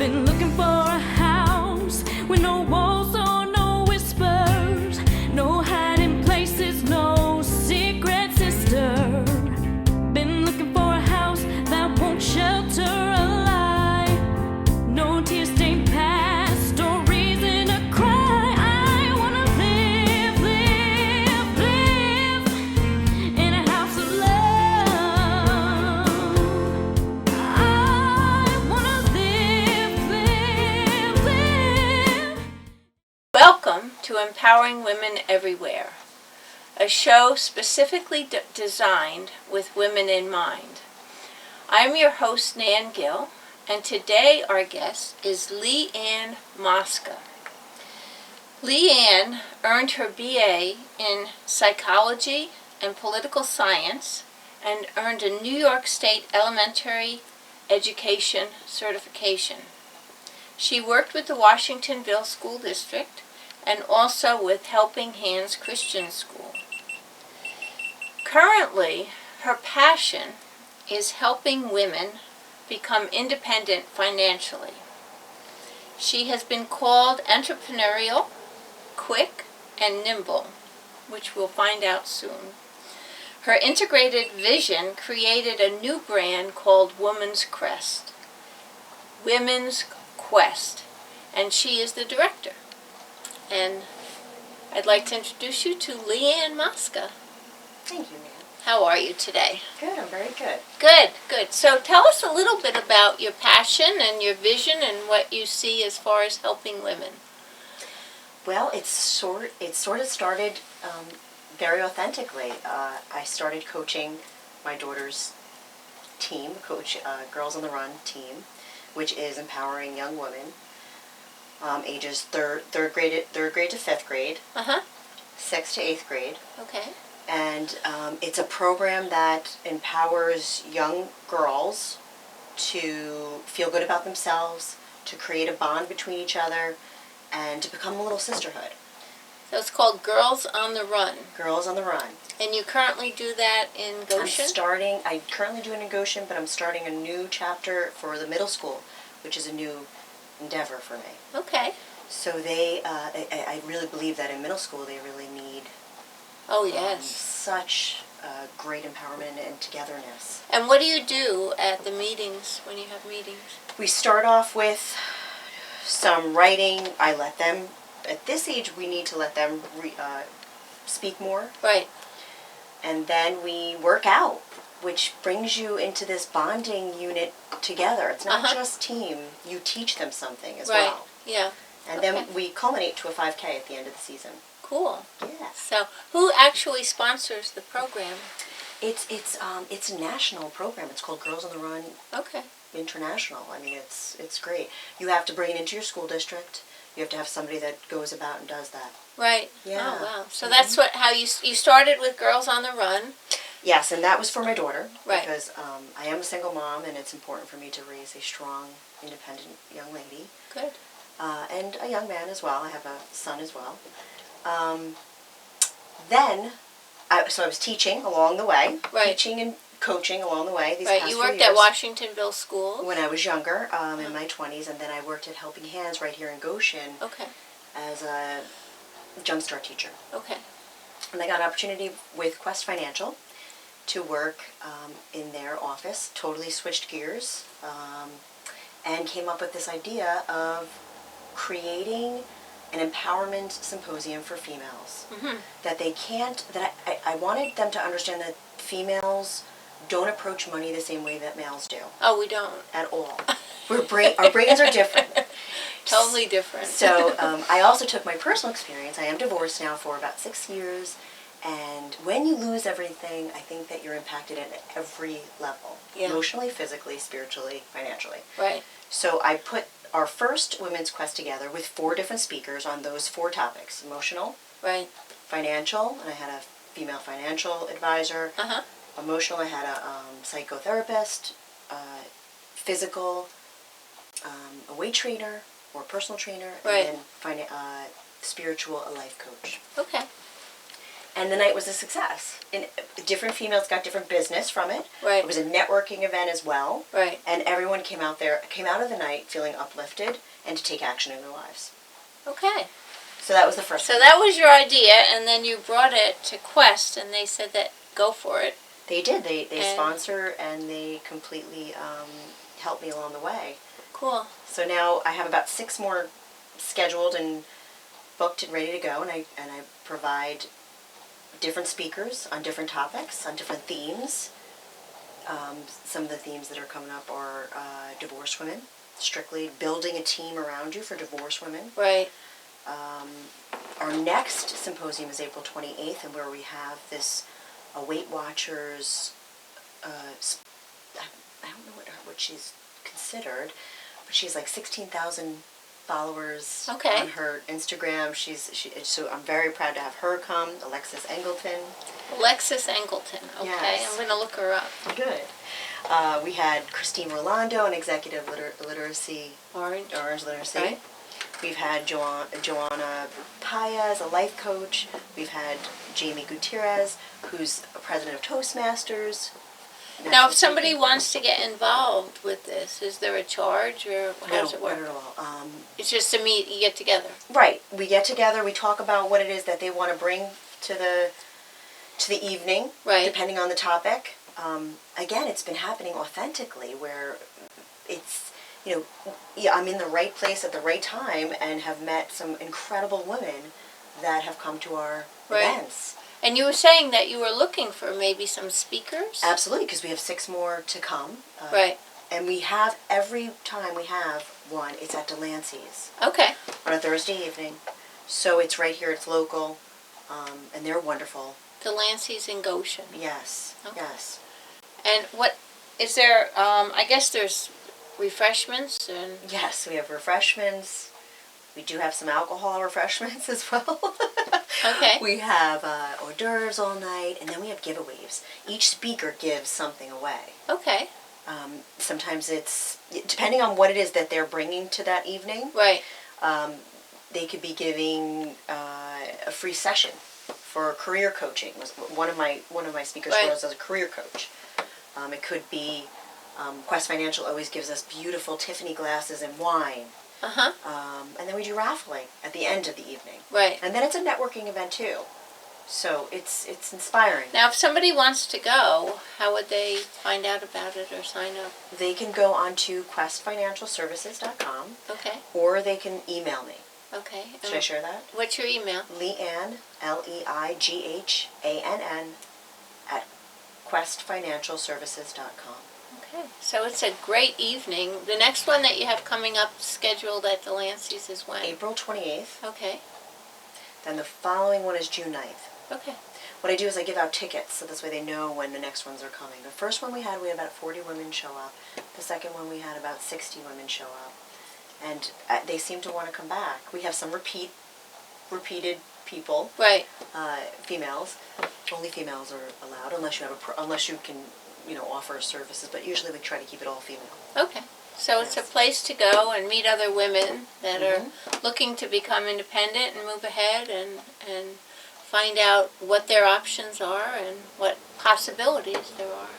I've been looking for a house with no walls or no whispers, no hiding places, no secret sister. Been looking for a house that won't shelter a lie, no tear-stained past or reason to cry. I wanna live, live, live in a house of love. I wanna live, live, live. Welcome to Empowering Women Everywhere, a show specifically designed with women in mind. I'm your host, Nan-Gill, and today our guest is LeighAnn Mosca. LeighAnn earned her BA in Psychology and Political Science and earned a New York State Elementary Education certification. She worked with the Washingtonville School District and also with Helping Hands Christian School. Currently, her passion is helping women become independent financially. She has been called entrepreneurial, quick, and nimble, which we'll find out soon. Her integrated vision created a new brand called Women's Quest, and she is the director. And I'd like to introduce you to LeighAnn Mosca. Thank you, Nan. How are you today? Good, I'm very good. Good, good. So tell us a little bit about your passion and your vision and what you see as far as helping women. Well, it sort of started very authentically. I started coaching my daughter's team, Girls on the Run team, which is empowering young women, ages third grade to fifth grade, sixth to eighth grade. Okay. And it's a program that empowers young girls to feel good about themselves, to create a bond between each other, and to become a little sisterhood. So it's called Girls on the Run. Girls on the Run. And you currently do that in Goshen? I currently do it in Goshen, but I'm starting a new chapter for the middle school, which is a new endeavor for me. Okay. So I really believe that in middle school they really need Oh, yes. such great empowerment and togetherness. And what do you do at the meetings, when you have meetings? We start off with some writing. I let them, at this age, we need to let them speak more. Right. And then we work out, which brings you into this bonding unit together. It's not just team. You teach them something as well. Right, yeah. And then we culminate to a 5K at the end of the season. Cool. Yes. So who actually sponsors the program? It's a national program. It's called Girls on the Run Okay. International. I mean, it's great. You have to bring it into your school district. You have to have somebody that goes about and does that. Right. Yeah. Oh, wow. So that's how you started with Girls on the Run. Yes, and that was for my daughter. Right. Because I am a single mom, and it's important for me to raise a strong, independent young lady. Good. And a young man as well. I have a son as well. So I was teaching along the way. Right. Teaching and coaching along the way. These Right. past You few worked years. at Washingtonville School. When I was younger, in my 20s, and then I worked at Helping Hands right here in Goshen Okay. as a Jumpstart teacher. Okay. And I got an opportunity with Quest Financial to work in their office, totally switched gears, and came up with this idea of creating an empowerment symposium for females. That they can't, I wanted them to understand that females don't approach money the same way that males do. Oh, we don't. At all. Our brains are different. Totally different. So I also took my personal experience. I am divorced now for about 6 years. And when you lose everything, I think that you're impacted at every level. Yeah. Emotionally, physically, spiritually, financially. Right. So I put our first Women's Quest together with 4 different speakers on those 4 topics. Emotional. Right. Financial, and I had a female financial advisor. Emotional, I had a psychotherapist. Physical, a weight trainer or personal trainer. Right. And then spiritual, a life coach. Okay. And the night was a success. And different females got different business from it. Right. It was a networking event as well. Right. And everyone came out of the night feeling uplifted and to take action in their lives. Okay. So that was the first So one. that was your idea, and then you brought it to Quest, and they said that go for it. They did. They And- sponsor and they completely helped me along the way. Cool. So now I have about 6 more scheduled and booked and ready to go, and I provide different speakers on different topics, on different themes. Some of the themes that are coming up are divorced women, strictly building a team around you for divorced women. Right. Our next symposium is April 28th, and where we have this Weight Watchers, I don't know what she's considered, but she's like 16,000 followers Okay. on her Instagram. So I'm very proud to have her come, Alexis Engleton. Alexis Engleton. Okay, Yes. I'm going to look her up. Good. We had Christine Rolando, an executive literacy, Orange. literacy. Right. We've had Joanna Paez, a life coach. We've had Jamie Gutierrez, who's a president of Toastmasters. Now, National if somebody speaking. wants to get involved with this, is there a charge, or how does it work? No, not at all. It's just a meet, you get together. Right. We get together. We talk about what it is that they want to bring to the evening, Right. depending on the topic. Again, it's been happening authentically, where it's, I'm in the right place at the right time and have met some incredible women that have come to our Right. events. And you were saying that you were looking for maybe some speakers? Absolutely, because we have 6 more to come. Right. And we have, every time we have one, it's at Delancey's Okay. on a Thursday evening. So it's right here, it's local, and they're wonderful. Delancey's in Goshen. Yes, Okay. yes. And what, is there, I guess there's refreshments and... Yes, we have refreshments. We do have some alcohol refreshments as well. Okay. We have hors d'oeuvres all night, and then we have giveaways. Each speaker gives something away. Okay. Sometimes it's, depending on what it is that they're bringing to that evening, Right. they could be giving a free session for career coaching. One of my speakers Right. was as a career coach. It could be Quest Financial always gives us beautiful Tiffany glasses and wine. Uh-huh. And then we do raffling at the end of the evening. Right. And then it's a networking event too. So it's inspiring. Now, if somebody wants to go, how would they find out about it or sign up? They can go onto questfinancialservices.com Okay. or they can email me. Okay. Should I share that? What's your email? LeighAnn, LeiGhann, at questfinancialservices.com. Okay. So it's a great evening. The next one that you have coming up scheduled at Delancey's is when? April 28th. Okay. Then the following one is June 9th. Okay. What I do is I give out tickets, so this way they know when the next ones are coming. The first one we had about 40 women show up. The second one we had about 60 women show up. And they seem to want to come back. We have some repeated people, Right. females. Only females are allowed, unless you can, offer services. But usually we try to keep it all female. Okay. So it's a Yes. place to go and meet other women that are Mhm. looking to become independent and move ahead and find out what their options are and what possibilities there are.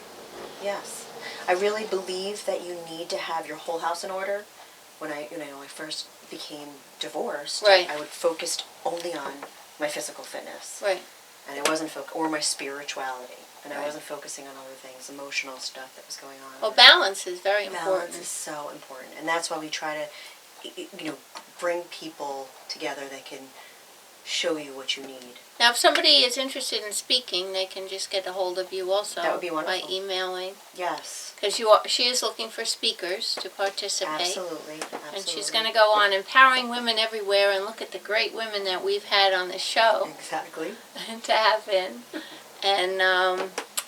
Yes. I really believe that you need to have your whole house in order. When I first became divorced, Right. I would focused only on my physical fitness. Right. And I wasn't or my spirituality. And I Right. wasn't focusing on other things, emotional stuff that was going on. Well, balance is very Balance important. is so important. And that's why we try to, bring people together that can show you what you need. Now, if somebody is interested in speaking, they can just get a hold of you also. That would be wonderful. By emailing. Yes. Because she is looking for speakers to participate. Absolutely. And she's going to go on empowering women everywhere and look at the great women that we've had on the show Exactly. and to have in. And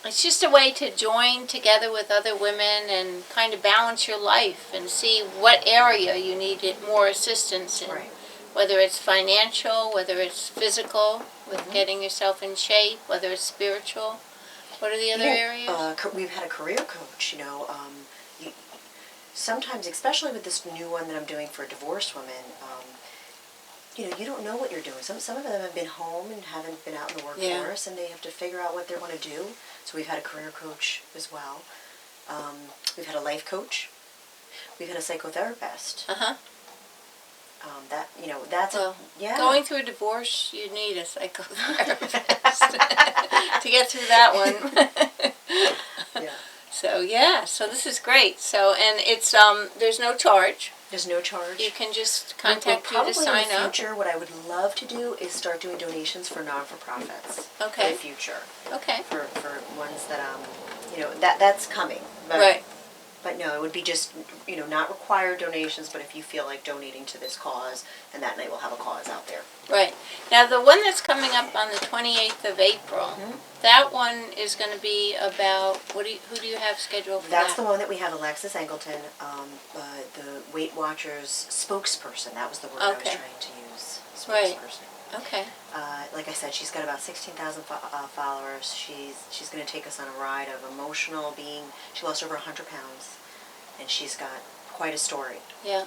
it's just a way to join together with other women and kind of balance your life and see what area you need more assistance in. Right. Whether it's financial, whether it's physical, with getting yourself in shape, whether it's spiritual. What are the other areas? We've had a career coach, sometimes, especially with this new one that I'm doing for divorced women, you don't know what you're doing. Some of them have been home and haven't been out in the workforce, and they have to figure out what they want to do. So we've had a career coach as well. We've had a life coach. We've had a psychotherapist. That's Well, yeah. going through a divorce, you need a psychotherapist to get through that one. Yeah. So this is great. So, and it's there's no charge. There's no charge. You can just contact you to sign Probably in the up. future, what I would love to do is start doing donations for non-for-profits. Okay. In the future. Okay. For ones that that's coming. But, Right. But no, it would be just, not required donations, but if you feel like donating to this cause, and that night we'll have a cause out there. Right. Now, the one that's coming up on the 28th of April, that one is going to be about, who do you have scheduled for That's the that? one that we have Alexis Angleton, the Weight Watchers spokesperson. That was the word I was Okay. trying to use. Right. Spokesperson. Okay. Like I said, she's got about 16,000 followers. She's going to take us on a ride of emotional being. She lost over 100 pounds, and she's got quite a story. Yeah.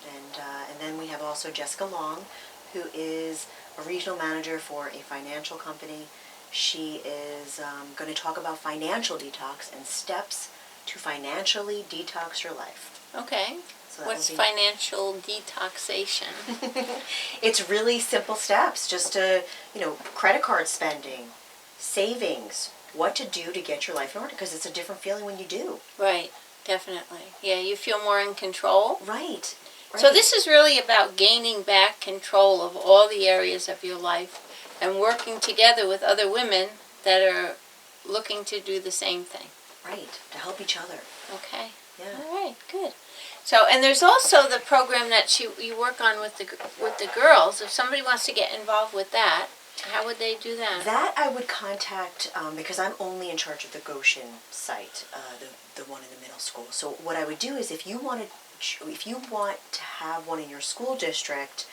And then we have also Jessica Long, who is a regional manager for a financial company. She is going to talk about financial detox and steps to financially detox your life. Okay. So that What's will be- financial detoxation? It's really simple steps, just to, credit card spending, savings, what to do to get your life in order, because it's a different feeling when you do. Right. Definitely. Yeah, you feel more in control. Right. So this is really about gaining back control of all the areas of your life and working together with other women that are looking to do the same thing. Right, to help each other. Okay. Yeah. All right. Good. So, and there's also the program that you work on with the girls. If somebody wants to get involved with that, how would they do that? That I would contact, because I'm only in charge of the Goshen site, the one in the middle school. So what I would do is if you want to have one in your school district,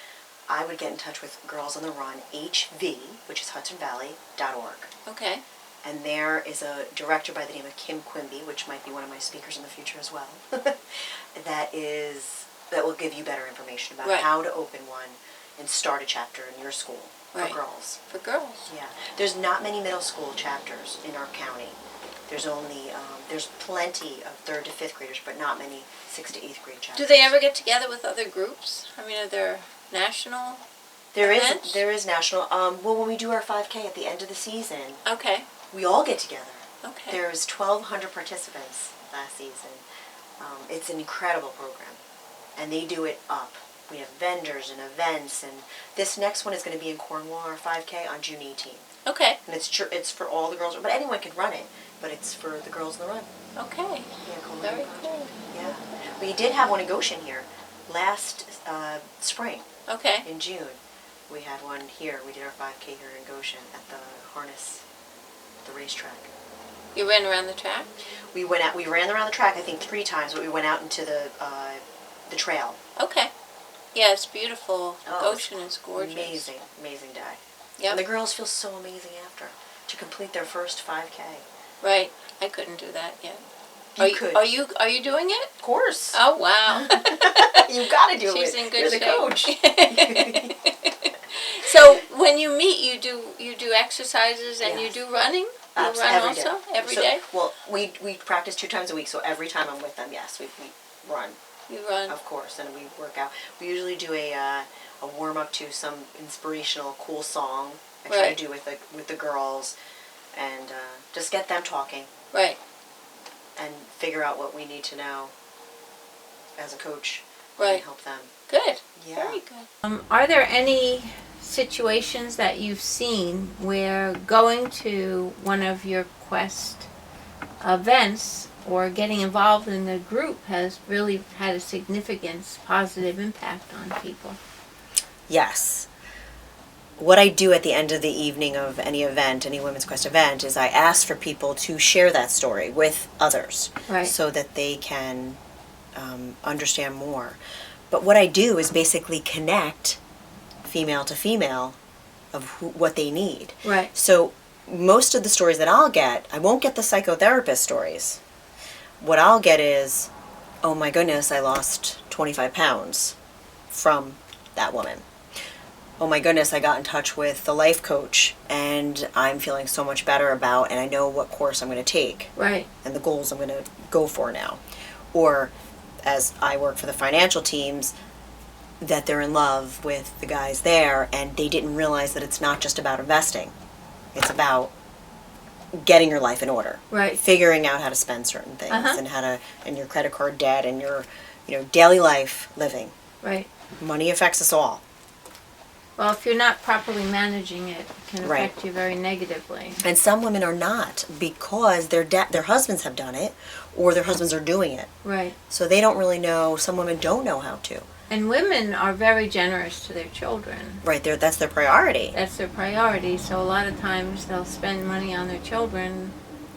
I would get in touch with Girls on the Run, HV, which is HudsonValley.org. Okay. And there is a director by the name of Kim Quimby, which might be one of my speakers in the future as well, that will give you better information about Right. how to open one and start a chapter in your school for Right. girls. For girls. Yeah. There's not many middle school chapters in our county. There's only, there's plenty of 3rd to 5th graders, but not many 6th to 8th grade chapters. Do they ever get together with other groups? I mean, are there national? events? There is national, well, when we do our 5K at the end of the season, Okay. we all get together. Okay. There's 1,200 participants last season. It's an incredible program, and they do it up. We have vendors and events, and this next one is going to be in Cornwall, our 5K, on June 18th. Okay. And it's for all the girls, but anyone can run it, but it's for the girls in the run. Okay. Yeah, Cornwall Very Project. cool. Yeah. We did have one in Goshen here last spring, Okay. in June. We had one here. We did our 5K here in Goshen at the the racetrack. You ran around the track? We ran around the track, I think 3 times, but we went out into the trail. Okay. Yeah, it's beautiful. Oh, Goshen is gorgeous. Amazing day. Yep. And the girls feel so amazing after to complete their first 5K. Right. I couldn't do that yet. You could. Are you doing it? Of course. Oh wow. You've got to do She's it. in good You're the shape. coach. So when you meet, you do exercises and Yes. you do running. You run Every day. also every So- day. Well, we practice 2 times a week, so every time I'm with them, yes, we run, You run. of course, and we work out. We usually do a warm up to some inspirational, cool song. I try Right. to do with the girls, and just get them talking Right. and figure out what we need to know as a coach Right. and help them. Good. Yeah. Very good. Are there any situations that you've seen where going to one of your Quest events or getting involved in the group has really had a significant positive impact on people? Yes. What I do at the end of the evening of any event, any Women's Quest event, is I ask for people to share that story with others, Right. so that they can understand more. But what I do is basically connect female to female of what they need. Right. So most of the stories that I'll get, I won't get the psychotherapist stories. What I'll get is, oh my goodness, I lost 25 pounds from that woman. oh my goodness, I got in touch with the life coach and I'm feeling so much better about, and I know what course I'm going to take. Right. And the goals I'm going to go for now. Or as I work for the financial teams, that they're in love with the guys there and they didn't realize that it's not just about investing. It's about getting your life in order. Right. Figuring out how to spend certain things Uh-huh. and how to, and your credit card debt and your, daily life living. Right. Money affects us all. Well, if you're not properly managing it, it can Right. affect you very negatively. And some women are not because their husbands have done it or their husbands are doing it. Right. So they don't really know, some women don't know how to. And women are very generous to their children. Right, that's their priority. That's their priority. So a lot of times they'll spend money on their children.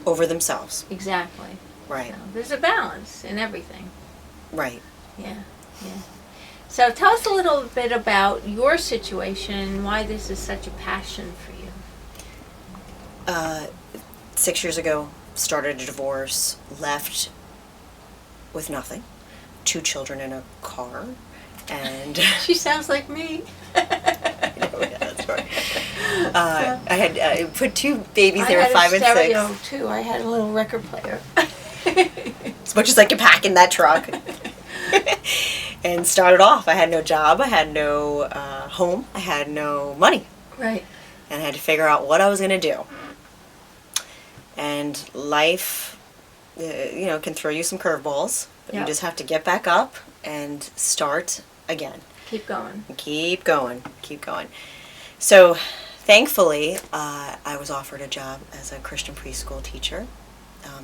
Over themselves. Exactly. Right. So there's a balance in everything. Right. Yeah. Yeah. So tell us a little bit about your situation and why this is such a passion for you. 6 years ago, started a divorce, left with nothing, 2 children in a car, and She sounds like me. yeah, that's right. I had put 2 babies. They were 5 and 6. I had a stereo too. I had a little record player. As much as I could pack in that truck. And started off. I had no job. I had no home. I had no money. Right. And I had to figure out what I was going to do. And life, can throw you some curveballs. But Yep. you just have to get back up and start again. Keep going. Keep going. Keep going. So, thankfully, I was offered a job as a Christian preschool teacher.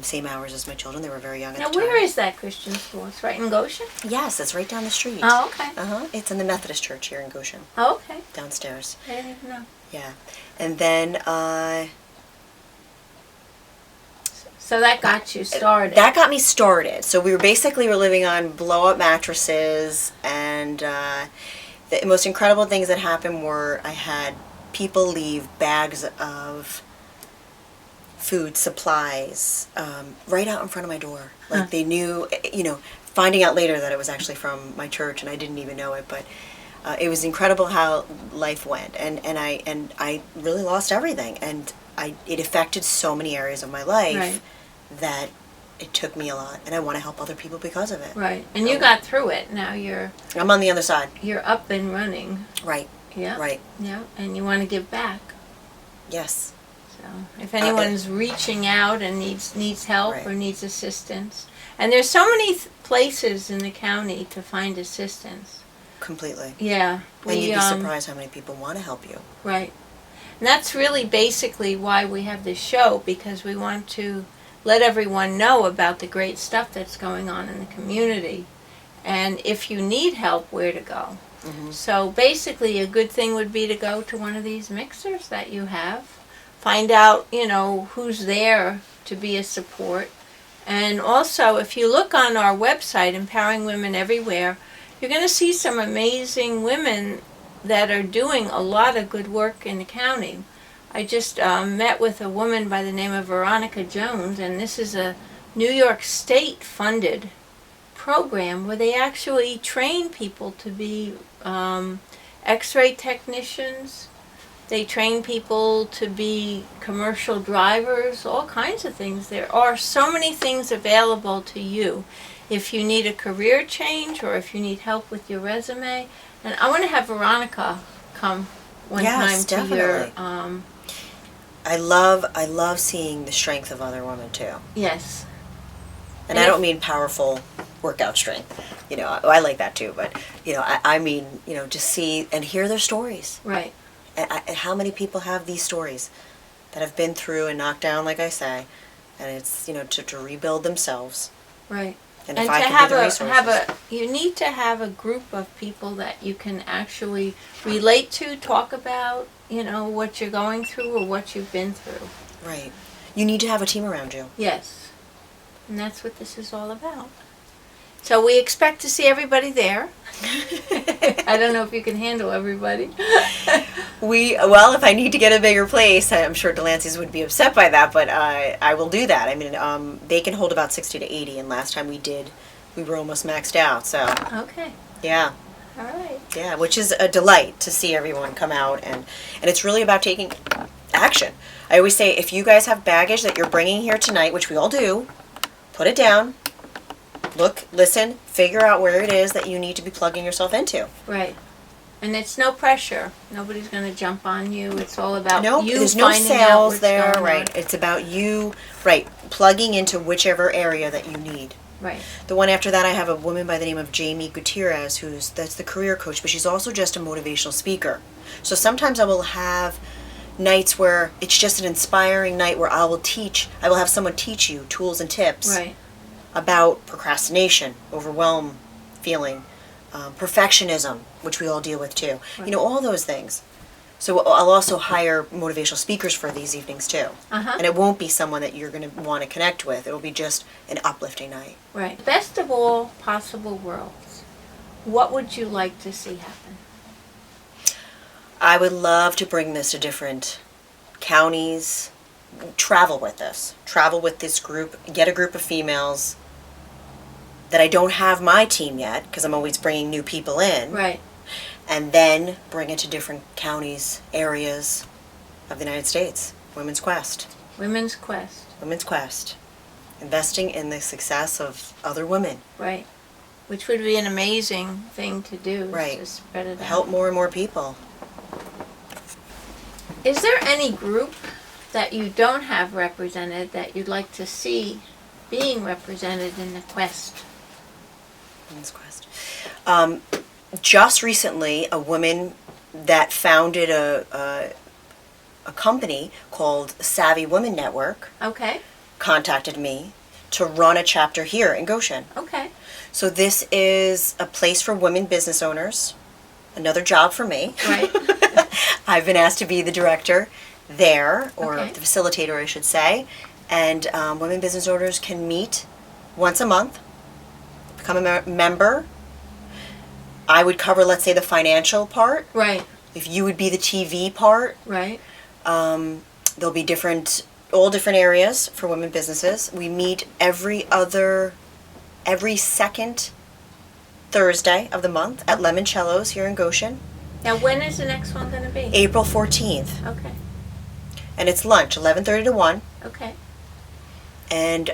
Same hours as my children. They were very young at Now, the time. where is that Christian school? It's right in Goshen? Yes, it's right down the street. Oh, okay. It's in the Methodist church here in Goshen, Oh, okay. downstairs. I didn't even know. Yeah. And then So that got you started. that got me started. So we were living on blow-up mattresses, and the most incredible things that happened were I had people leave bags of food supplies right out in front of my door. Like they knew, finding out later that it was actually from my church, and I didn't even know it, but it was incredible how life went, and I really lost everything, and it affected so many areas of my life. Right. That it took me a lot, and I want to help other people because of it. Right. And you got through it. Now I'm on the other side. you're up and running. Right. Yeah. Right. Yeah. And you want to give back. Yes. So if anyone's reaching out and needs help Right. or needs assistance, and there's so many places in the county to find assistance. Completely. Yeah. And you'd be surprised how many people want to help you. Right. And that's really basically why we have this show, because we want to let everyone know about the great stuff that's going on in the community, and if you need help, where to go. Mm-hmm. So basically a good thing would be to go to one of these mixers that you have, find out, who's there to be a support. And also, if you look on our website, Empowering Women Everywhere, you're going to see some amazing women that are doing a lot of good work in the county. I just met with a woman by the name of Veronica Jones, and this is a New York State funded program where they actually train people to be x-ray technicians. They train people to be commercial drivers, all kinds of things. There are so many things available to you if you need a career change or if you need help with your resume. And I want to have Veronica come one Yes, time to your definitely. I love seeing the strength of other women too. yes. And I don't mean powerful workout strength. I like that too, but I mean, just see and hear their stories. Right. And how many people have these stories that have been through and knocked down, like I say, and it's to rebuild themselves. Right. And And if to I can have be the a resources. you need to have a group of people that you can actually relate to, talk about, what you're going through or what you've been through. Right. You need to have a team around you. Yes. And that's what this is all about. So we expect to see everybody there. I don't know if you can handle everybody. Well, if I need to get a bigger place, I'm sure Delancey's would be upset by that, but I will do that. I mean, they can hold about 60 to 80, and last time we did, we were almost maxed out, so Okay. yeah. All right. Yeah, which is a delight to see everyone come out, and it's really about taking action. I always say, if you guys have baggage that you're bringing here tonight, which we all do, put it down, look, listen, figure out where it is that you need to be plugging yourself into. Right. And it's no pressure. Nobody's going to jump on you. It's all about you there's no finding out sales what's there, going right? on. It's about you, right, plugging into whichever area that you need. Right. The one after that, I have a woman by the name of Jamie Gutierrez, that's the career coach, but she's also just a motivational speaker. So sometimes I will have nights where it's just an inspiring night where I will have someone teach you tools and tips Right. about procrastination, overwhelm feeling, perfectionism, which we all deal with too. Right. You know, all those things. So I'll also hire motivational speakers for these evenings too. Uh-huh. And it won't be someone that you're going to want to connect with. It'll be just an uplifting night. Right. Best of all possible worlds. What would you like to see happen? I would love to bring this to different counties, travel with this group, get a group of females that I don't have my team yet, because I'm always bringing new people in. Right. And then bring it to different counties, areas of the United States. Women's Quest. Women's Quest. Women's Quest. Investing in the success of other women. Right. Which would be an amazing thing to do. Right. To spread it out. Help more and more people. Is there any group that you don't have represented that you'd like to see being represented in the Quest? Women's Quest. Just recently, a woman that founded a company called Savvy Women Network Okay. contacted me to run a chapter here in Goshen. Okay. So this is a place for women business owners. Another job for me. Right. I've been asked to be the director there, or Okay. the facilitator, I should say. And women business owners can meet once a month, become a member. I would cover, let's say, the financial part. Right. If you would be the TV part, Right. there'll be all different areas for women businesses. We meet every second Thursday of the month at Lemoncello's here in Goshen. Now, when is the next one going to be? April 14th. Okay. And it's lunch, 11:30 to 1. Okay. And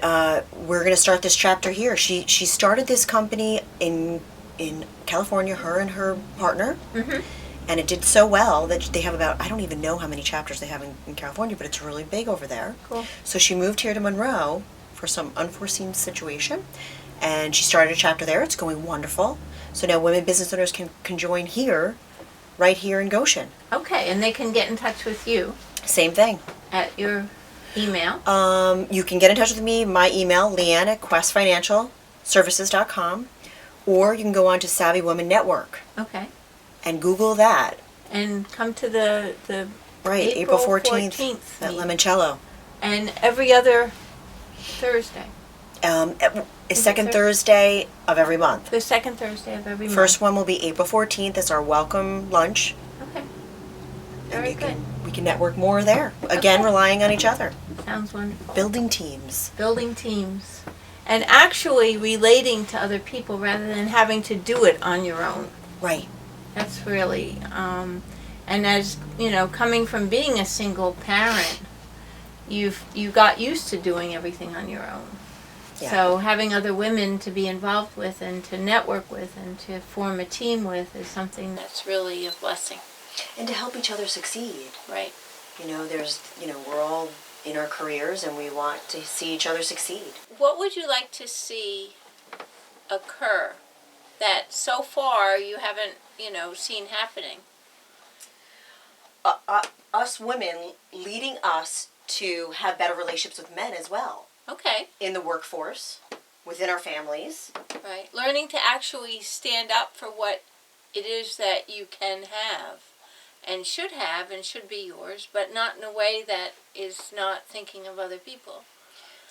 we're going to start this chapter here. She started this company in California, her and her partner. Mm-hmm. And it did so well that they have about, I don't even know how many chapters they have in California, but it's really big over there. Cool. So she moved here to Monroe for some unforeseen situation, and she started a chapter there. It's going wonderful. So now women business owners can join here, right here in Goshen. Okay, and they can get in touch with you Same thing. at your email. You can get in touch with me, my email, LeighAnn at questfinancialservices.com, or you can go on to Savvy Women Network Okay. and Google that. And come to the Right, April 14th at meeting. Lemoncello. And every other Thursday. It's second Thursday of every month. The second Thursday of every month. First one will be April 14th. It's our welcome lunch. Okay. And Very good. we can network more there. Again, Okay. relying on each other. Sounds wonderful. Building teams. Building teams. And actually relating to other people rather than having to do it on your own. Right. That's really, and as, you know, coming from being a single parent, you got used to doing everything on your own. Yeah. So having other women to be involved with and to network with and to form a team with is something that's really a blessing. And to help each other succeed. Right. You know, we're all in our careers and we want to see each other succeed. What would you like to see occur that so far you haven't, seen happening? Us women leading us to have better relationships with men as well. Okay. In the workforce, within our families. Right. Learning to actually stand up for what it is that you can have and should be yours, but not in a way that is not thinking of other people.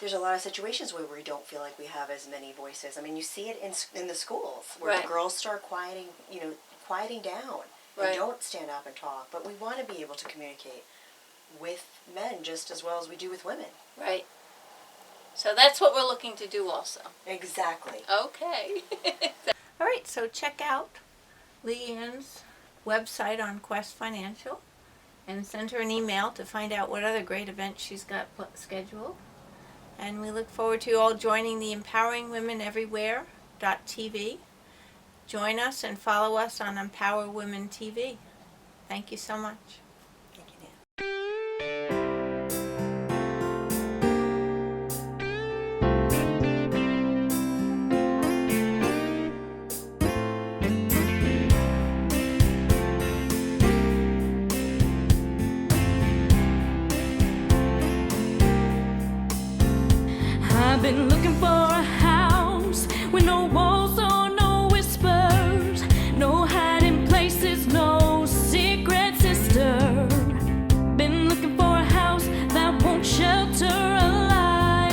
There's a lot of situations where we don't feel like we have as many voices. I mean, you see it in the schools where Right. the girls start quieting down and Right. don't stand up and talk. But we want to be able to communicate with men just as well as we do with women. Right. So that's what we're looking to do also. Exactly. Okay. All right, so check out Leigh-Ann's website on Quest Financial and send her an email to find out what other great events she's got scheduled. And we look forward to you all joining the Empowering Women Everywhere.tv. Join us and follow us on Empower Women TV. Thank you so much. Thank you, Nan. I've been looking for a house with no walls or no whispers, no hiding places, no secret sister. Been looking for a house that won't shelter a lie,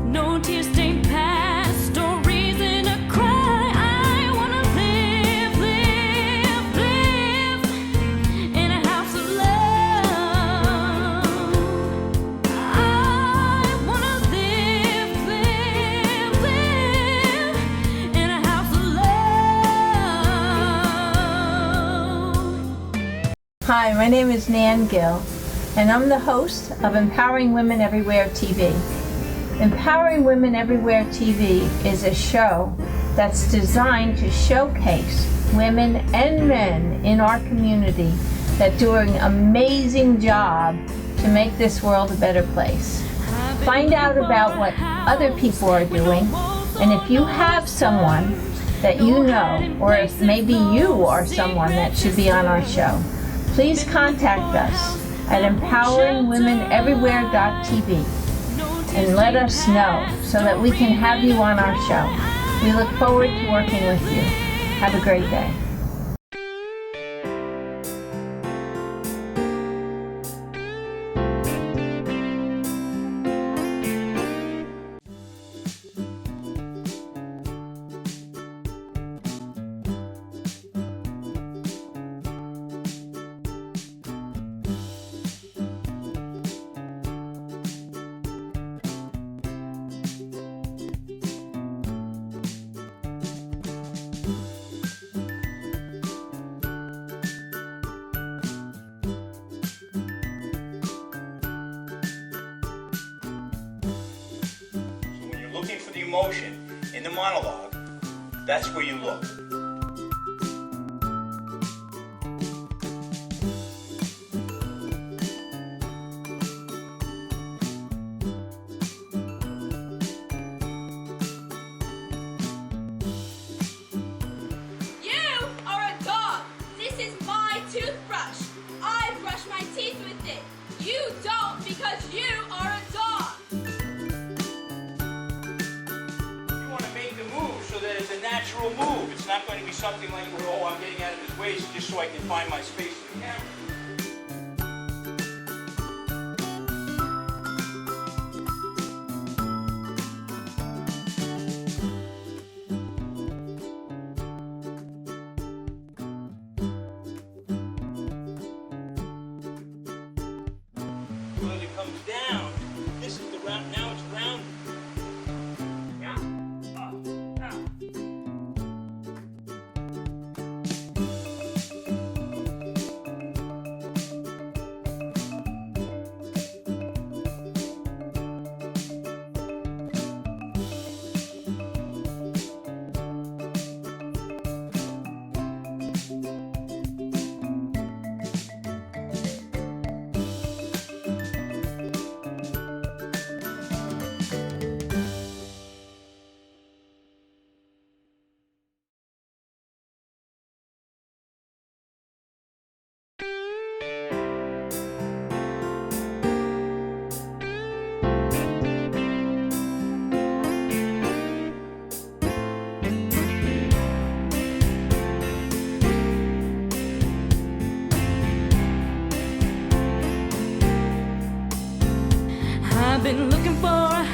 no tear-stained past or reason to cry. I wanna live, live, live in a house of love. I wanna live, live, live in a house of love. Hi, my name is Nan-Gill, and I'm the host of Empowering Women Everywhere TV. Empowering Women Everywhere TV is a show that's designed to showcase women and men in our community that do an amazing job to make this world a better place. Find out about what other people are doing, and if you have someone that you know, or if maybe you are someone that should be on our show, please contact us at empoweringwomeneverywhere.tv and let us know so that we can have you on our show. We look forward to working with you. Have a great day. When you're looking for the emotion in the monologue, that's where you look. You are a dog. This is my toothbrush. I brush my teeth with it. You don't because you are a dog. You want to make the move so that it's a natural move. It's not going to be something like, oh, I'm getting out of his way just so I can find my space in the camera. When it comes down, this is the round, now it's round. Yeah. I've been looking for a